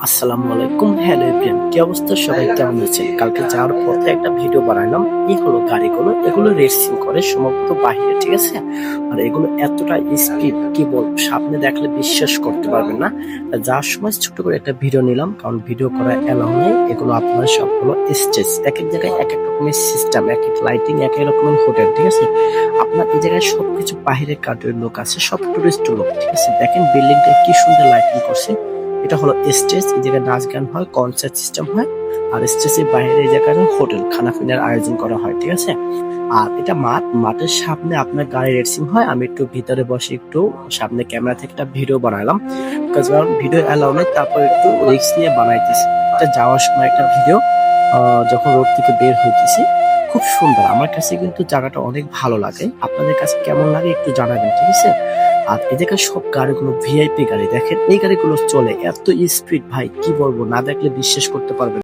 আসসালামু আলাইকুম, hello everyone, কি অবস্থা? সবাই কেমন আছেন? কালকে যাওয়ার পথে একটা ভিডিও বানাইলাম। এই হলো গাড়িগুলো, এগুলো রেসিং করে সম্ভবত বাহিরে, ঠিক আছে? আর এগুলো এতটা স্পিড, কি বলবো, সামনে দেখলে বিশ্বাস করতে পারবেন না। তা যাওয়ার সময় ছোট করে একটা ভিডিও নিলাম, কারণ ভিডিও করা এলাও নেই। এগুলো আপনার সবগুলো স্টেজ, এক এক জায়গায় এক এক রকমের সিস্টেম, এক এক লাইটিং, এক এক রকমের হোটেল, ঠিক আছে? আপনার এই জায়গায় সবকিছু বাহিরের কান্ট্রির লোক আছে, সব টুরিস্ট লোক, ঠিক আছে? দেখেন বিল্ডিংটা কি সুন্দর লাইটিং করছে। এটা হলো স্টেজ, এই জায়গায় নাচ গান হয়, কনসার্ট সিস্টেম হয়। আর স্টেজের বাইরে এই জায়গায় হোটেল, খানা পিনার আয়োজন করা হয়, ঠিক আছে? আর এটা মাঠের সামনে আপনার গাড়ি রেসিং হয়। আমি একটু ভিতরে বসে একটু সামনে ক্যামেরা থেকে একটা ভিডিও বানালাম, কারণ ভিডিও অ্যালাউ নেই, তারপর একটু রিস্ক নিয়ে বানাইতেছি। এটা যাওয়ার সময় একটা ভিডিও, যখন রোড থেকে বের হইতেছি। খুব সুন্দর, আমার কাছে কিন্তু জায়গাটা অনেক ভালো লাগে। আপনাদের কাছে কেমন লাগে একটু জানাবেন, ঠিক আছে? আর এদিকে সব গাড়িগুলো ভিআইপি গাড়ি, দেখেন এই গাড়িগুলো চলে এত স্পিড, ভাই কি বলবো, না দেখলে বিশ্বাস করতে পারবেন না।